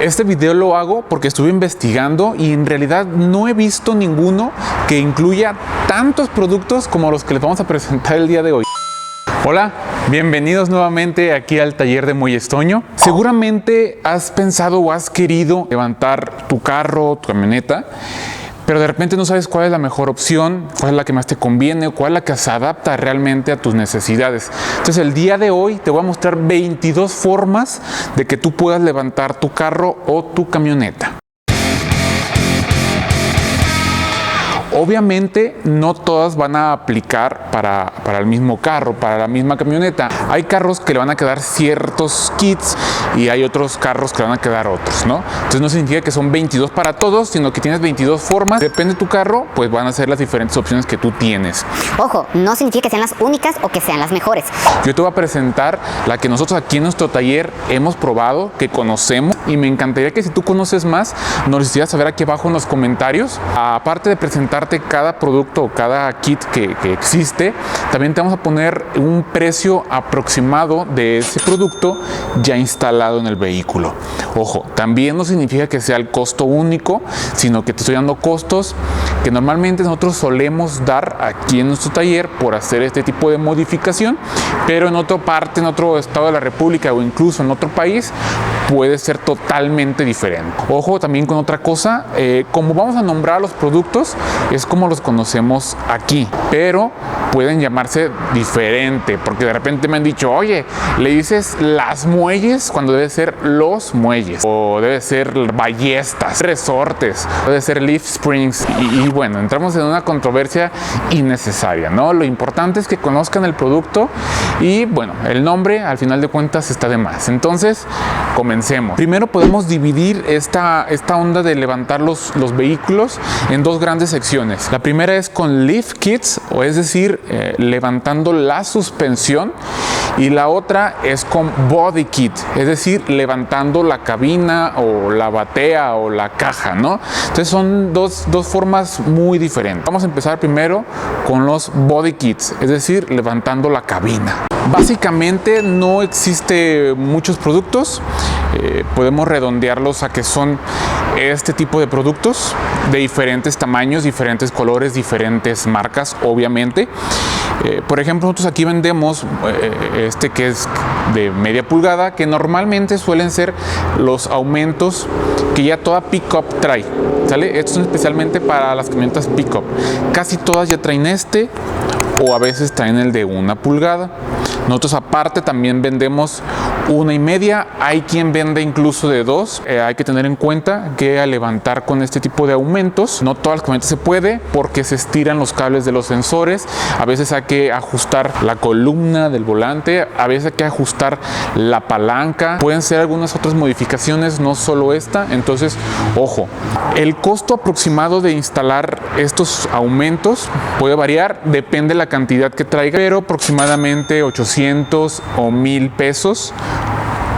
Este video lo hago porque estuve investigando y en realidad no he visto ninguno que incluya tantos productos como los que les vamos a presentar el día de hoy. Hola, bienvenidos nuevamente aquí al taller de Muelles Toño. Seguramente has pensado o has querido levantar tu carro, tu camioneta, pero de repente no sabes cuál es la mejor opción, cuál es la que más te conviene, cuál es la que se adapta realmente a tus necesidades. Entonces el día de hoy te voy a mostrar 22 formas de que tú puedas levantar tu carro o tu camioneta. Obviamente no todas van a aplicar para el mismo carro, para la misma camioneta. Hay carros que le van a quedar ciertos kits y hay otros carros que le van a quedar otros, ¿no? Entonces no significa que son 22 para todos, sino que tienes 22 formas. Depende de tu carro, pues van a ser las diferentes opciones que tú tienes. Ojo, no significa que sean las únicas o que sean las mejores. Yo te voy a presentar la que nosotros aquí en nuestro taller hemos probado, que conocemos, y me encantaría que si tú conoces más, nos lo hicieras saber aquí abajo en los comentarios. Aparte de presentar cada producto o cada kit que existe, también te vamos a poner un precio aproximado de ese producto ya instalado en el vehículo. Ojo, también no significa que sea el costo único, sino que te estoy dando costos que normalmente nosotros solemos dar aquí en nuestro taller por hacer este tipo de modificación, pero en otra parte, en otro estado de la República o incluso en otro país, puede ser totalmente diferente. Ojo también con otra cosa, como vamos a nombrar los productos, es como los conocemos aquí, pero pueden llamarse diferente, porque de repente me han dicho, oye, le dices las muelles cuando debe ser los muelles, o debe ser ballestas, resortes, debe ser leaf springs, y bueno, entramos en una controversia innecesaria, ¿no? Lo importante es que conozcan el producto y bueno, el nombre al final de cuentas está de más. Entonces, comencemos. Primero podemos dividir esta onda de levantar los vehículos en dos grandes secciones. La primera es con lift kits, o es decir, levantando la suspensión, y la otra es con body kit, es decir, levantando la cabina o la batea o la caja, ¿no? Entonces son dos formas muy diferentes. Vamos a empezar primero con los body kits, es decir, levantando la cabina. Básicamente no existe muchos productos, podemos redondearlos a que son este tipo de productos de diferentes tamaños, diferentes colores, diferentes marcas, obviamente. Por ejemplo, nosotros aquí vendemos este que es de media pulgada, que normalmente suelen ser los aumentos que ya toda pickup trae, ¿sale? Estos son especialmente para las camionetas pickup. Casi todas ya traen este, o a veces traen el de 1 pulgada. Nosotros aparte también vendemos 1,5, hay quien vende incluso de 2. Hay que tener en cuenta que al levantar con este tipo de aumentos, no todas las camionetas se puede porque se estiran los cables de los sensores. A veces hay que ajustar la columna del volante, a veces hay que ajustar la palanca. Pueden ser algunas otras modificaciones, no solo esta. Entonces, ojo, el costo aproximado de instalar estos aumentos puede variar, depende de la cantidad que traiga, pero aproximadamente 800 o 1,000 pesos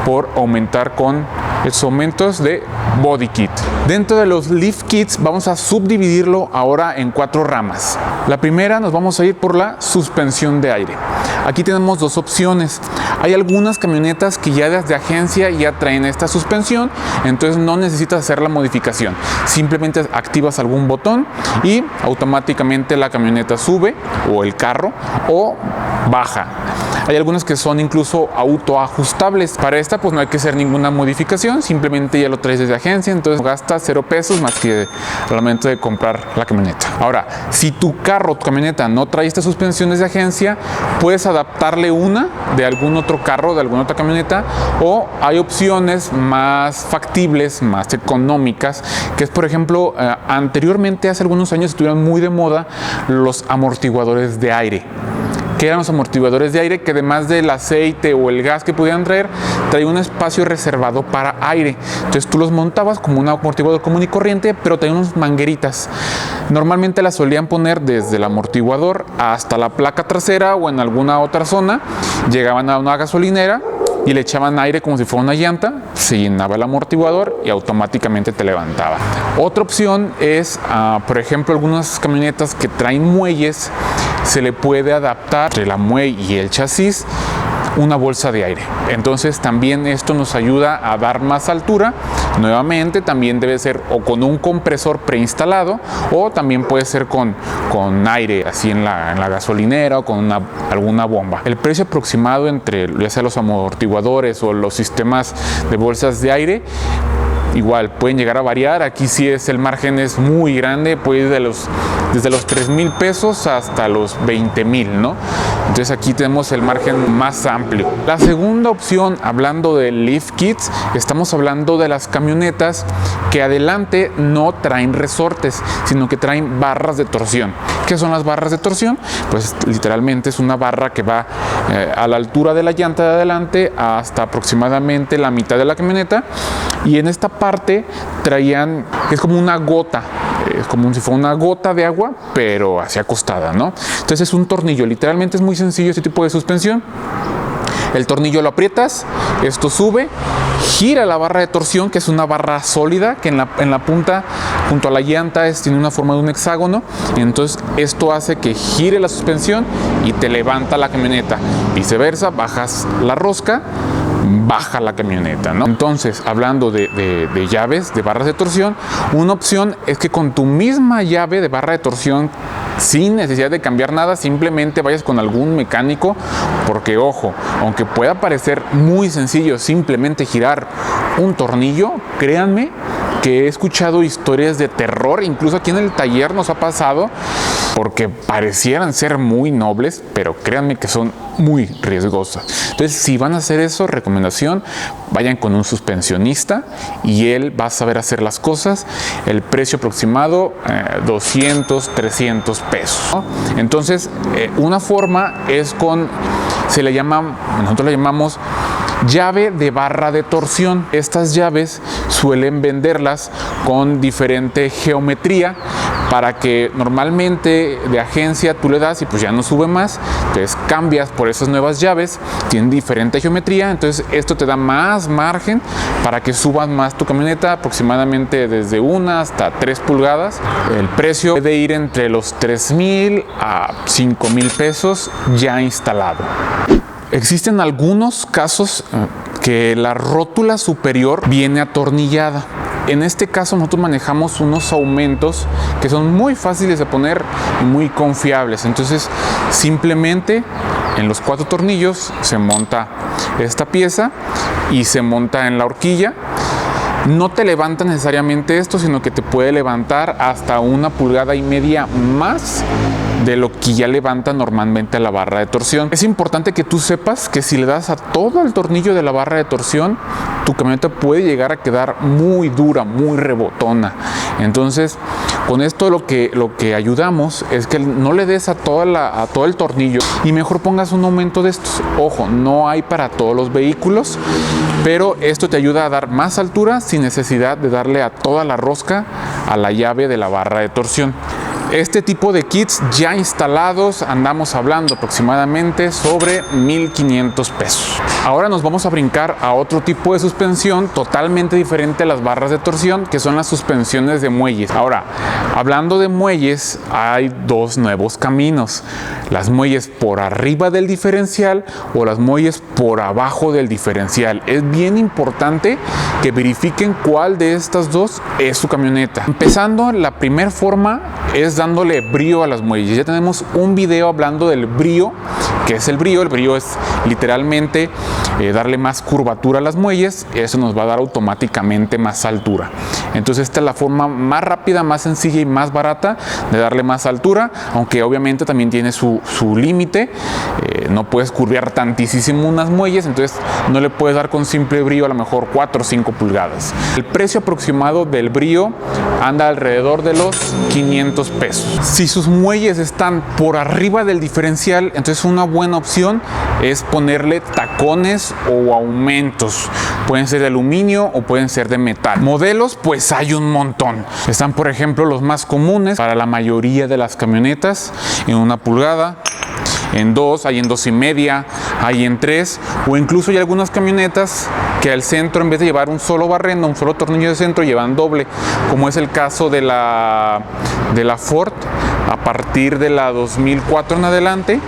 por aumentar con estos aumentos de body kit. Dentro de los lift kits vamos a subdividirlo ahora en 4 ramas. La primera nos vamos a ir por la suspensión de aire. Aquí tenemos dos opciones. Hay algunas camionetas que ya desde agencia ya traen esta suspensión, entonces no necesitas hacer la modificación. Simplemente activas algún botón y automáticamente la camioneta sube, o el carro, o baja. Hay algunas que son incluso autoajustables. Para esta pues no hay que hacer ninguna modificación, simplemente ya lo traes desde agencia, entonces gastas 0 pesos más que al momento de comprar la camioneta. Ahora, si tu carro o tu camioneta no trae estas suspensiones de agencia, puedes adaptarle una de algún otro carro, de alguna otra camioneta, o hay opciones más factibles, más económicas, que es por ejemplo, anteriormente hace algunos años estuvieron muy de moda los amortiguadores de aire. Que eran los amortiguadores de aire que además del aceite o el gas que pudieran traer, traía un espacio reservado para aire. Entonces tú los montabas como un amortiguador común y corriente, pero traía unas mangueritas. Normalmente las solían poner desde el amortiguador hasta la placa trasera o en alguna otra zona. Llegaban a una gasolinera y le echaban aire como si fuera una llanta, se llenaba el amortiguador y automáticamente te levantaba. Otra opción es, por ejemplo, algunas camionetas que traen muelles, se le puede adaptar entre la muelle y el chasis una bolsa de aire. Entonces también esto nos ayuda a dar más altura. Nuevamente también debe ser o con un compresor preinstalado, o también puede ser con aire así en la gasolinera, o con alguna bomba. El precio aproximado entre ya sea los amortiguadores o los sistemas de bolsas de aire igual pueden llegar a variar. Aquí sí el margen es muy grande, puede ir desde los 3,000 pesos hasta los 20,000, ¿no? Entonces aquí tenemos el margen más amplio. La segunda opción, hablando de lift kits, estamos hablando de las camionetas que adelante no traen resortes, sino que traen barras de torsión. ¿Qué son las barras de torsión? Pues literalmente es una barra que va a la altura de la llanta de adelante hasta aproximadamente la mitad de la camioneta, y en esta parte traían, es como una gota, es como si fuera una gota de agua, pero así acostada, ¿no? Entonces es un tornillo, literalmente es muy sencillo este tipo de suspensión. El tornillo lo aprietas, esto sube, gira la barra de torsión, que es una barra sólida, que en la punta, junto a la llanta, tiene una forma de un hexágono. Entonces esto hace que gire la suspensión y te levanta la camioneta. Viceversa, bajas la rosca, baja la camioneta, ¿no? Entonces, hablando de llaves, de barras de torsión, una opción es que con tu misma llave de barra de torsión, sin necesidad de cambiar nada, simplemente vayas con algún mecánico, porque ojo, aunque pueda parecer muy sencillo simplemente girar un tornillo, créanme que he escuchado historias de terror, incluso aquí en el taller nos ha pasado, porque parecieran ser muy nobles, pero créanme que son muy riesgosas. Entonces, si van a hacer eso, recomendación, vayan con un suspensionista y él va a saber hacer las cosas. El precio aproximado, 200, 300 pesos, ¿no? Entonces, una forma es nosotros le llamamos llave de barra de torsión. Estas llaves suelen venderlas con diferente geometría, para que normalmente de agencia tú le das y pues ya no sube más, entonces cambias por esas nuevas llaves, tienen diferente geometría, entonces esto te da más margen para que subas más tu camioneta, aproximadamente desde 1 hasta 3 pulgadas. El precio puede ir entre los 3,000 a 5,000 pesos ya instalado. Existen algunos casos que la rótula superior viene atornillada. En este caso nosotros manejamos unos aumentos que son muy fáciles de poner y muy confiables. Entonces simplemente en los 4 tornillos se monta esta pieza y se monta en la horquilla. No te levanta necesariamente esto, sino que te puede levantar hasta 1,5 pulgadas más de lo que ya levanta normalmente la barra de torsión. Es importante que tú sepas que si le das a todo el tornillo de la barra de torsión, tu camioneta puede llegar a quedar muy dura, muy rebotona. Entonces, con esto lo que ayudamos es que no le des a todo el tornillo y mejor pongas un aumento de estos. Ojo, no hay para todos los vehículos, pero esto te ayuda a dar más altura sin necesidad de darle a toda la rosca a la llave de la barra de torsión. Este tipo de kits ya instalados andamos hablando aproximadamente sobre 1,500 pesos. Ahora nos vamos a brincar a otro tipo de suspensión totalmente diferente a las barras de torsión, que son las suspensiones de muelles. Ahora, hablando de muelles, hay 2 nuevos caminos: las muelles por arriba del diferencial o las muelles por abajo del diferencial. Es bien importante que verifiquen cuál de estas dos es su camioneta. Empezando, la primera forma es dándole brío a las muelles. Ya tenemos un video hablando del brío. ¿Qué es el brío? El brío es literalmente darle más curvatura a las muelles. Eso nos va a dar automáticamente más altura. Entonces esta es la forma más rápida, más sencilla y más barata de darle más altura, aunque obviamente también tiene su límite. No puedes curvear tantísimo unas muelles, entonces no le puedes dar con simple brío a lo mejor 4 o 5 pulgadas. El precio aproximado del brío anda alrededor de los 500 pesos. Si sus muelles están por arriba del diferencial, entonces una buena opción es ponerle tacones o aumentos. Pueden ser de aluminio o pueden ser de metal. Modelos, pues hay un montón. Están, por ejemplo, los más comunes para la mayoría de las camionetas: en 1 pulgada, en 2, hay en 2,5, hay en 3, o incluso hay algunas camionetas que al centro, en vez de llevar un solo barrendo, un solo tornillo de centro, llevan doble, como es el caso de la Ford. A partir de la 2004 en adelante,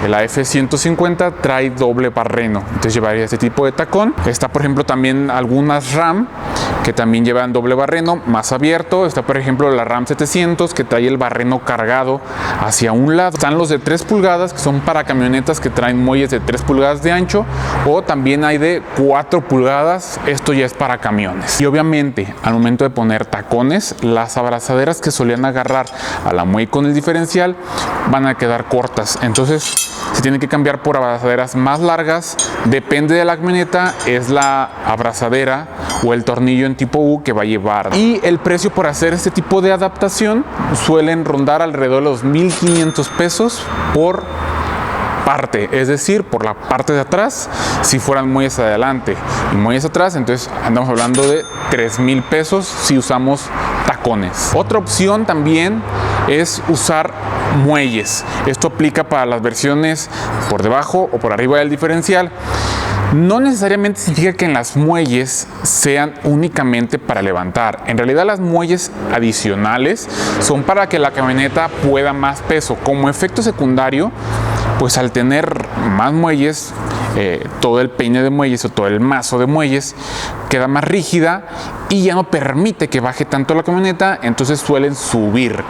La F150 trae doble barreno, entonces llevaría este tipo de tacón. Está por ejemplo también algunas RAM que también llevan doble barreno más abierto. Está por ejemplo la RAM 700 que trae el barreno cargado hacia un lado. Están los de 3 pulgadas que son para camionetas que traen muelles de 3 pulgadas de ancho, o también hay de 4 pulgadas, esto ya es para camiones. Y obviamente al momento de poner tacones, las abrazaderas que solían agarrar a la muelle con el diferencial van a quedar cortas, entonces se tiene que cambiar por abrazaderas más largas. Depende de la camioneta, es la abrazadera o el tornillo en tipo U que va a llevar. Y el precio por hacer este tipo de adaptación suelen rondar alrededor de los 1,500 pesos por parte, es decir, por la parte de atrás. Si fueran muelles adelante y muelles atrás, entonces andamos hablando de 3,000 pesos si usamos tacones. Otra opción también es usar muelles. Esto aplica para las versiones por debajo o por arriba del diferencial. No necesariamente significa que en las muelles sean únicamente para levantar. En realidad las muelles adicionales son para que la camioneta pueda más peso. Como efecto secundario, pues al tener más muelles, todo el peine de muelles o todo el mazo de muelles queda más rígida y ya no permite que baje tanto la camioneta, entonces suelen subir.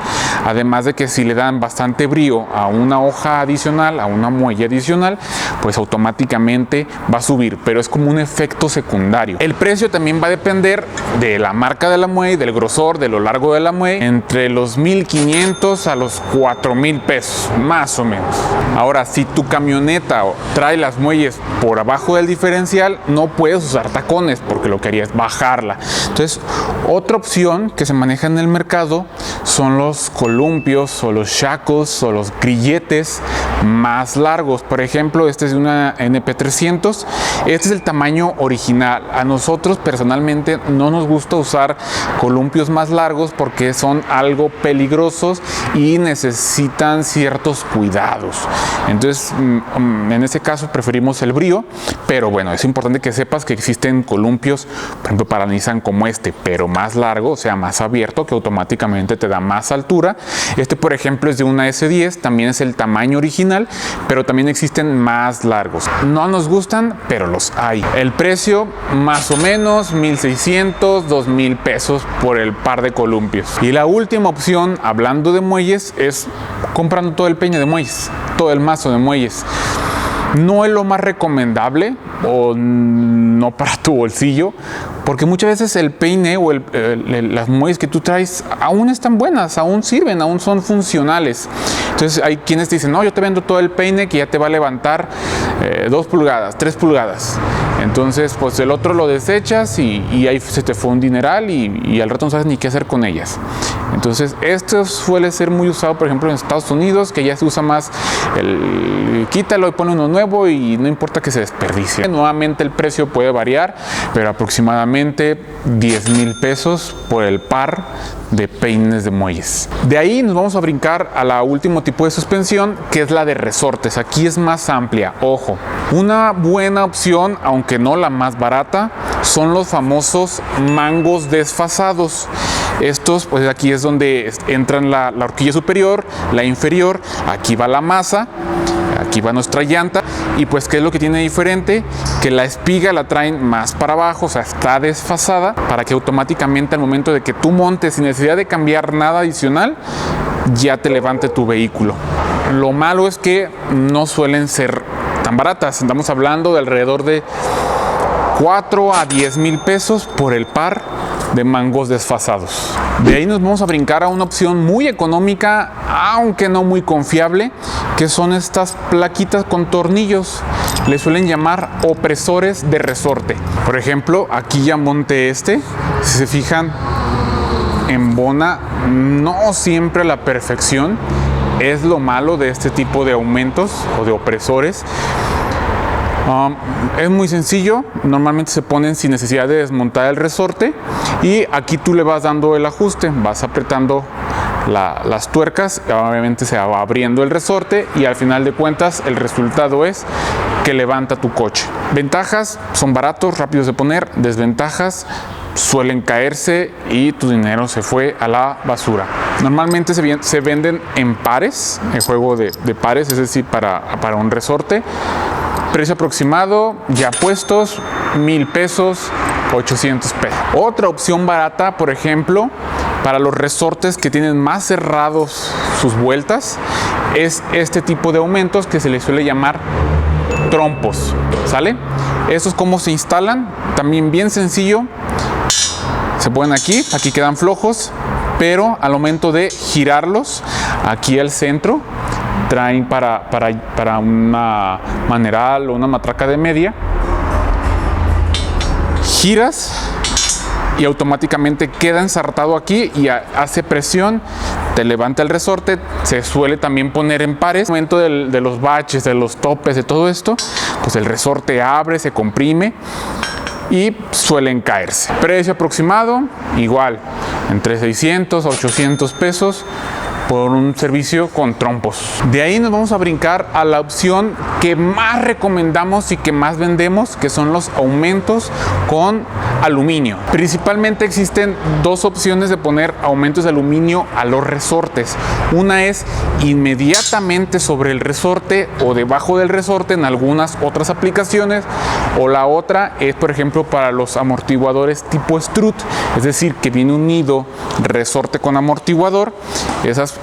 Además de que si le dan bastante brío a una hoja adicional, a una muelle adicional, pues automáticamente va a subir, pero es como un efecto secundario. El precio también va a depender de la marca de la muelle, del grosor, de lo largo de la muelle, entre los 1,500 a los 4,000 pesos, más o menos. Ahora, si tu camioneta trae las muelles por abajo del diferencial, no puedes usar tacones porque lo que harías es bajarla. Entonces, otra opción que se maneja en el mercado son los columpios o los shackles o los grilletes más largos. Por ejemplo, este es de una NP300. Este es el tamaño original. A nosotros personalmente no nos gusta usar columpios más largos porque son algo peligrosos y necesitan ciertos cuidados. Entonces, en ese caso preferimos el brío, pero bueno, es importante que sepas que existen columpios, por ejemplo, para Nissan como este, pero más largo, o sea, más abierto, que automáticamente te da más altura. Este, por ejemplo, es de una S10, también es el tamaño original, pero también existen más largos. No nos gustan, pero los hay. El precio, más o menos, 1,600, 2,000 pesos por el par de columpios. Y la última opción, hablando de muelles, es comprando todo el peine de muelles, todo el mazo de muelles. No es lo más recomendable o no para tu bolsillo, porque muchas veces el peine o las muelles que tú traes aún están buenas, aún sirven, aún son funcionales. Entonces hay quienes te dicen, no, yo te vendo todo el peine que ya te va a levantar 2 pulgadas, 3 pulgadas. Entonces pues el otro lo desechas y ahí se te fue un dineral y al rato no sabes ni qué hacer con ellas. Entonces esto suele ser muy usado, por ejemplo, en Estados Unidos, que ya se usa más el quítalo y pone uno nuevo y no importa que se desperdicie. Nuevamente el precio puede variar, pero aproximadamente 10,000 pesos por el par de peines de muelles. De ahí nos vamos a brincar a la último tipo de suspensión, que es la de resortes. Aquí es más amplia, ojo. Una buena opción, aunque no la más barata, son los famosos mangos desfasados. Estos, pues aquí es donde entran la horquilla superior, la inferior, aquí va la masa, aquí va nuestra llanta. Y pues, ¿qué es lo que tiene diferente? Que la espiga la traen más para abajo, o sea, está desfasada, para que automáticamente al momento de que tú montes sin necesidad de cambiar nada adicional, ya te levante tu vehículo. Lo malo es que no suelen ser tan baratas. Estamos hablando de alrededor de 4 a 10,000 pesos por el par de mangos desfasados. De ahí nos vamos a brincar a una opción muy económica, aunque no muy confiable, que son estas plaquitas con tornillos. Le suelen llamar opresores de resorte. Por ejemplo, aquí ya monté este. Si se fijan, embona no siempre a la perfección. Es lo malo de este tipo de aumentos o de opresores. Es muy sencillo, normalmente se ponen sin necesidad de desmontar el resorte y aquí tú le vas dando el ajuste, vas apretando las tuercas, obviamente se va abriendo el resorte y al final de cuentas el resultado es que levanta tu coche. Ventajas, son baratos, rápidos de poner. Desventajas, suelen caerse y tu dinero se fue a la basura. Normalmente se venden en pares, en juego de pares, es decir, para un resorte. Precio aproximado, ya puestos, 1,000 pesos, 800 pesos. Otra opción barata, por ejemplo, para los resortes que tienen más cerrados sus vueltas, es este tipo de aumentos que se les suele llamar trompos, ¿sale? Estos cómo se instalan, también bien sencillo. Se ponen aquí quedan flojos, pero al momento de girarlos aquí al centro, traen para una maneral o una matraca de media, giras y automáticamente queda ensartado aquí y hace presión, te levanta el resorte. Se suele también poner en pares. Al momento de los baches, de los topes, de todo esto, pues el resorte abre, se comprime y suelen caerse. Precio aproximado, igual, entre 600 a 800 pesos por un servicio con trompos. De ahí nos vamos a brincar a la opción que más recomendamos y que más vendemos, que son los aumentos con aluminio. Principalmente existen dos opciones de poner aumentos de aluminio a los resortes. Una es inmediatamente sobre el resorte o debajo del resorte en algunas otras aplicaciones, o la otra es, por ejemplo, para los amortiguadores tipo strut, es decir, que viene unido resorte con amortiguador.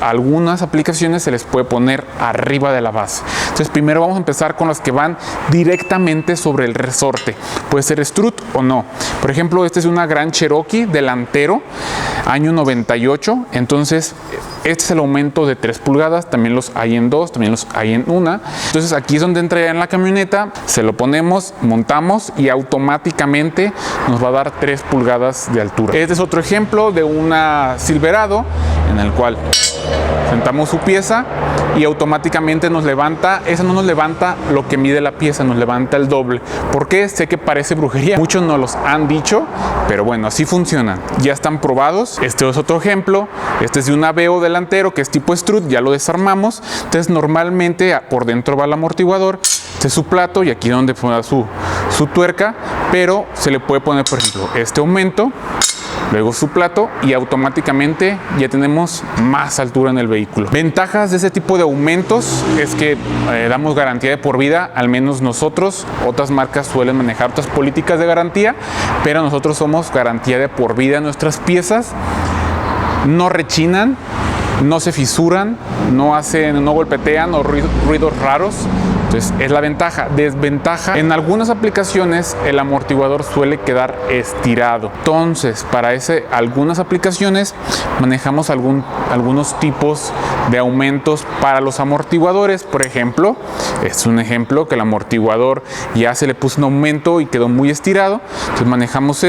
Algunas aplicaciones se les puede poner arriba de la base. Entonces primero vamos a empezar con las que van directamente sobre el resorte. Puede ser strut o no. Por ejemplo, este es una Grand Cherokee delantero, año 98. Entonces este es el aumento de 3 pulgadas. También los hay en 2, también los hay en 1. Entonces aquí es donde entra ya en la camioneta, se lo ponemos, montamos y automáticamente nos va a dar 3 pulgadas de altura. Este es otro ejemplo de una Silverado en el cual sentamos su pieza y automáticamente nos levanta. Esa no nos levanta lo que mide la pieza, nos levanta el doble. ¿Por qué? Sé que parece brujería, muchos nos los han dicho, pero bueno, así funcionan, ya están probados. Este es otro ejemplo. Este es de un Aveo delantero que es tipo strut, ya lo desarmamos. Entonces normalmente por dentro va el amortiguador, este es su plato y aquí es donde pone su tuerca, pero se le puede poner, por ejemplo, este aumento, luego su plato y automáticamente ya tenemos más altura en el vehículo. Ventajas de ese tipo de aumentos es que damos garantía de por vida, al menos nosotros. Otras marcas suelen manejar otras políticas de garantía, pero nosotros somos garantía de por vida. Nuestras piezas no rechinan, no se fisuran, no golpetean o ruidos raros. Entonces es la ventaja. Desventaja, en algunas aplicaciones el amortiguador suele quedar estirado. Entonces para algunas aplicaciones manejamos algunos tipos de aumentos para los amortiguadores. Por ejemplo, es un ejemplo que el amortiguador ya se le puso un aumento y quedó muy estirado. Entonces manejamos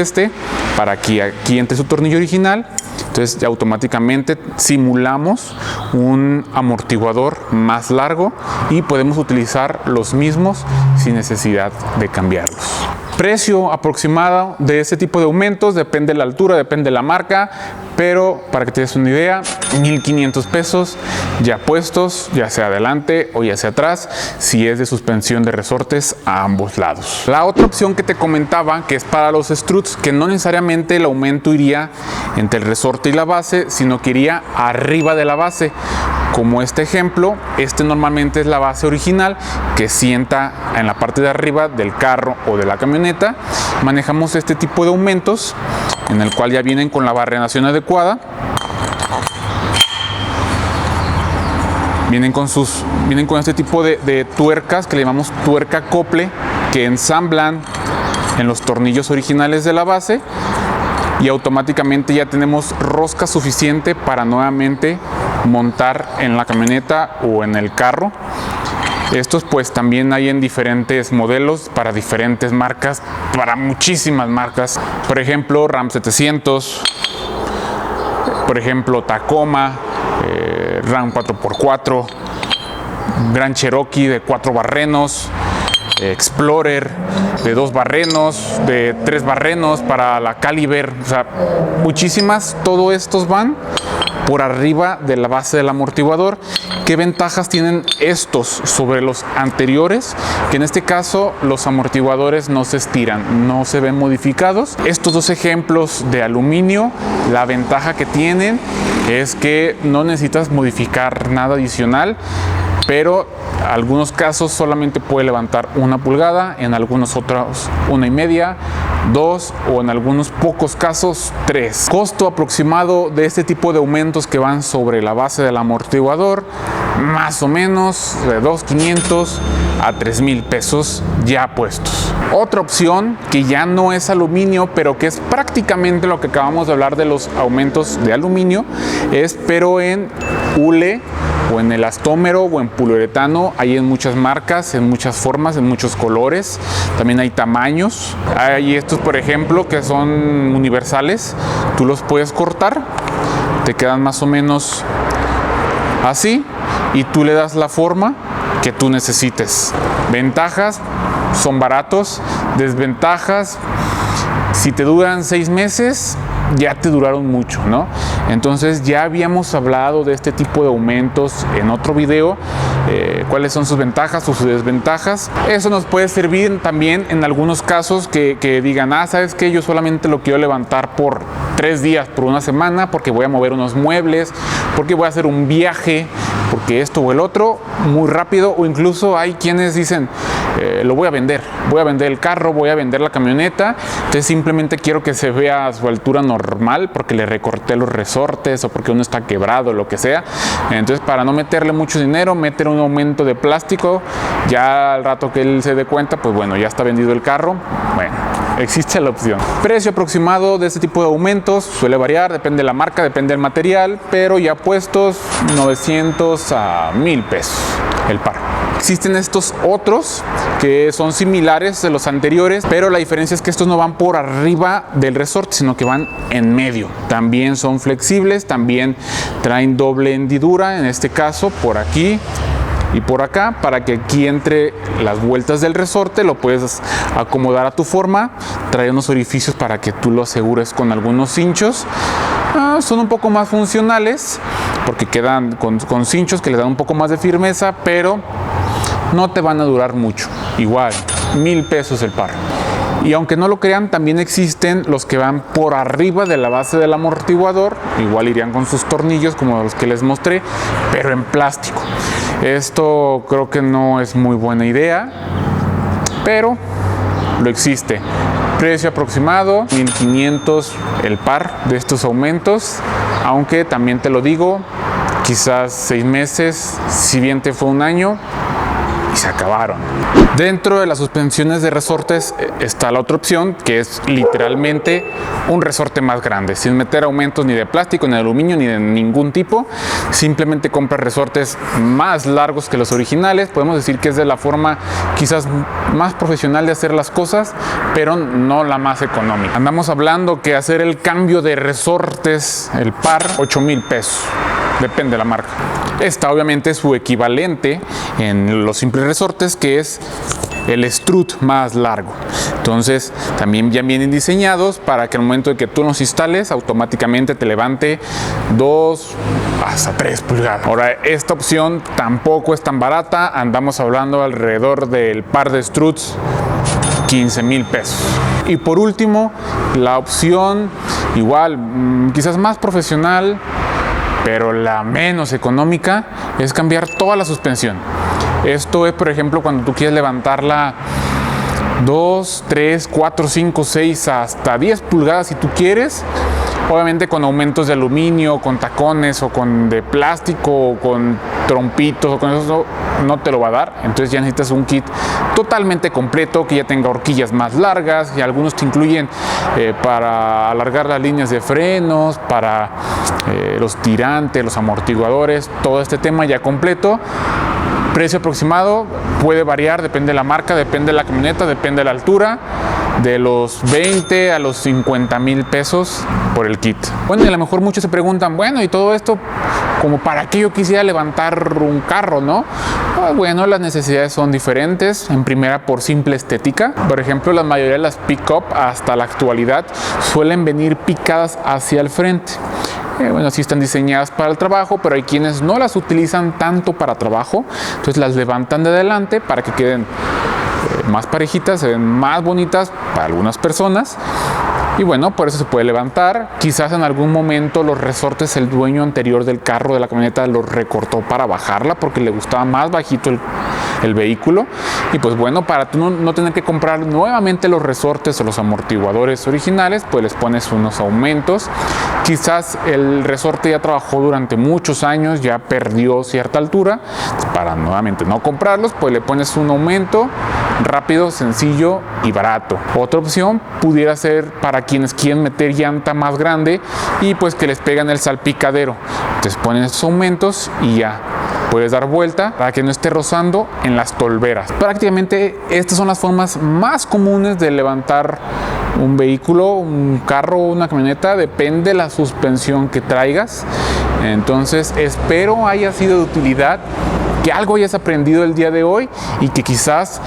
para que aquí entre su tornillo original. Entonces ya automáticamente simulamos un amortiguador más largo y podemos utilizar los mismos sin necesidad de cambiarlos. Precio aproximado de este tipo de aumentos, depende de la altura, depende de la marca, pero para que te des una idea, 1,500 pesos ya puestos, ya sea adelante o ya sea atrás, si es de suspensión de resortes a ambos lados. La otra opción que te comentaba, que es para los struts, que no necesariamente el aumento iría entre el resorte y la base, sino que iría arriba de la base. Como este ejemplo, normalmente es la base original que sienta en la parte de arriba del carro o de la camioneta. Manejamos este tipo de aumentos en el cual ya vienen con la barrenación adecuada. Vienen con este tipo de tuercas que le llamamos tuerca acople, que ensamblan en los tornillos originales de la base. Y automáticamente ya tenemos rosca suficiente para nuevamente montar en la camioneta o en el carro. Estos pues también hay en diferentes modelos para diferentes marcas, para muchísimas marcas. Por ejemplo, Ram 700, por ejemplo Tacoma, Ram 4x4, Grand Cherokee de 4 barrenos, Explorer de 2 barrenos, de 3 barrenos para la Caliber, o sea, muchísimas. Todos estos van por arriba de la base del amortiguador. ¿Qué ventajas tienen estos sobre los anteriores? Que en este caso los amortiguadores no se estiran, no se ven modificados. Estos dos ejemplos de aluminio, la ventaja que tienen es que no necesitas modificar nada adicional, pero en algunos casos solamente puede levantar 1 pulgada, en algunos otros 1,5, 2 o en algunos pocos casos 3. Costo aproximado de este tipo de aumentos que van sobre la base del amortiguador, más o menos de 2,500 a 3,000 pesos ya puestos. Otra opción que ya no es aluminio, pero que es prácticamente lo que acabamos de hablar de los aumentos de aluminio, es pero en hule o en elastómero o en poliuretano. Hay en muchas marcas, en muchas formas, en muchos colores. También hay tamaños. Hay estos, por ejemplo, que son universales. Tú los puedes cortar, te quedan más o menos así y tú le das la forma que tú necesites. Ventajas: son baratos. Desventajas: si te duran 6 meses, ya te duraron mucho, ¿no? Entonces ya habíamos hablado de este tipo de aumentos en otro video, cuáles son sus ventajas o sus desventajas. Eso nos puede servir también en algunos casos que digan, ¿sabes qué? Yo solamente lo quiero levantar por 3 días, por 1 semana, porque voy a mover unos muebles, porque voy a hacer un viaje, porque esto o el otro, muy rápido. O incluso hay quienes dicen, lo voy a vender el carro, voy a vender la camioneta, entonces simplemente quiero que se vea a su altura normal porque le recorté los resortes o porque uno está quebrado, lo que sea. Entonces, para no meterle mucho dinero, meter un aumento de plástico, ya al rato que él se dé cuenta, pues bueno, ya está vendido el carro. Bueno, existe la opción. Precio aproximado de este tipo de aumentos suele variar, depende de la marca, depende del material, pero ya puestos 900 a 1,000 pesos el par. Existen estos otros que son similares de los anteriores, pero la diferencia es que estos no van por arriba del resorte, sino que van en medio. También son flexibles, también traen doble hendidura, en este caso por aquí y por acá, para que aquí entre las vueltas del resorte, lo puedes acomodar a tu forma. Trae unos orificios para que tú lo asegures con algunos cinchos. Son un poco más funcionales porque quedan con cinchos que le dan un poco más de firmeza, pero no te van a durar mucho. Igual, 1,000 pesos el par. Y aunque no lo crean, también existen los que van por arriba de la base del amortiguador. Igual irían con sus tornillos como los que les mostré, pero en plástico. Esto creo que no es muy buena idea, pero lo existe. Precio aproximado 1,500 el par de estos aumentos, aunque también te lo digo, quizás 6 meses, si bien te fue 1 año, y se acabaron. Dentro de las suspensiones de resortes está la otra opción, que es literalmente un resorte más grande, sin meter aumentos ni de plástico, ni de aluminio, ni de ningún tipo. Simplemente compras resortes más largos que los originales. Podemos decir que es de la forma quizás más profesional de hacer las cosas, pero no la más económica. Andamos hablando que hacer el cambio de resortes, el par, 8,000 pesos. Depende de la marca. Esta obviamente es su equivalente en los simples resortes, que es el strut más largo. Entonces también ya vienen diseñados para que al momento de que tú los instales, automáticamente te levante 2 hasta 3 pulgadas. Ahora, esta opción tampoco es tan barata. Andamos hablando alrededor del par de struts 15,000 pesos. Y por último, la opción igual, quizás más profesional, pero la menos económica, es cambiar toda la suspensión. Esto es, por ejemplo, cuando tú quieres levantarla 2, 3, 4, 5, 6, hasta 10 pulgadas si tú quieres. Obviamente con aumentos de aluminio, con tacones o con de plástico o con trompitos o con eso no te lo va a dar. Entonces ya necesitas un kit totalmente completo que ya tenga horquillas más largas, y algunos te incluyen para alargar las líneas de frenos, para los tirantes, los amortiguadores, todo este tema ya completo. Precio aproximado puede variar, depende de la marca, depende de la camioneta, depende de la altura, de los 20 a los 50,000 pesos por el kit. Bueno, y a lo mejor muchos se preguntan, bueno, y todo esto, como para qué yo quisiera levantar un carro, ¿no? Bueno, las necesidades son diferentes. En primera, por simple estética. Por ejemplo, la mayoría de las pick-up hasta la actualidad suelen venir picadas hacia el frente. Bueno, sí están diseñadas para el trabajo, pero hay quienes no las utilizan tanto para trabajo, entonces las levantan de adelante para que queden más parejitas, se ven más bonitas para algunas personas. Y bueno, por eso se puede levantar. Quizás en algún momento los resortes, el dueño anterior del carro, de la camioneta, los recortó para bajarla porque le gustaba más bajito el vehículo. Y pues bueno, para tú no tener que comprar nuevamente los resortes o los amortiguadores originales, pues les pones unos aumentos. Quizás el resorte ya trabajó durante muchos años, ya perdió cierta altura. Para nuevamente no comprarlos, pues le pones un aumento rápido, sencillo y barato. Otra opción pudiera ser para quienes quieren meter llanta más grande y pues que les pegan el salpicadero. Entonces ponen esos aumentos y ya puedes dar vuelta para que no esté rozando en las tolveras. Prácticamente estas son las formas más comunes de levantar un vehículo, un carro o una camioneta, depende de la suspensión que traigas. Entonces espero haya sido de utilidad, que algo hayas aprendido el día de hoy y que quizás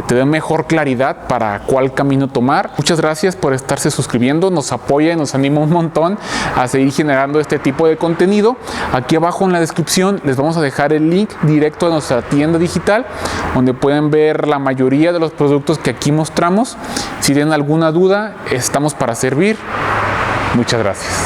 te dé mejor claridad para cuál camino tomar. Muchas gracias por estarse suscribiendo, nos apoya y nos anima un montón a seguir generando este tipo de contenido. Aquí abajo en la descripción les vamos a dejar el link directo a nuestra tienda digital, donde pueden ver la mayoría de los productos que aquí mostramos. Si tienen alguna duda, estamos para servir. Muchas gracias.